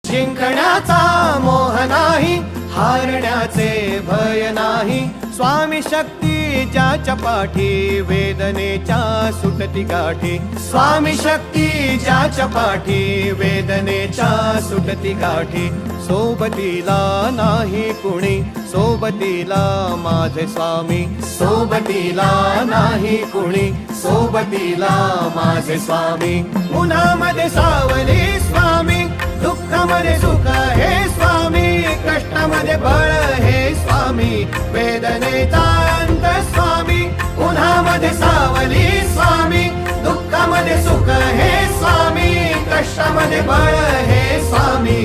जिंकण्याचा मोह नाही, हारण्याचे भय नाही. स्वामी शक्ती ज्याच्या पाठी, वेदनेच्या सुटती गाठी. स्वामी शक्ती ज्याच्या पाठी, वेदनेच्या सुटती गाठी. सोबतीला नाही कुणी, सोबतीला माझे स्वामी. सोबतीला नाही कुणी, सोबतीला माझे स्वामी. उन्हामध्ये सावली स्वामी, दुःखामध्ये सुख हे स्वामी. कष्टामध्ये बळ हे स्वामी, वेदनेचा अंत स्वामी. उन्हामध्ये सावली स्वामी, दुःखामध्ये सुख हे स्वामी. कष्टामध्ये बळ हे स्वामी.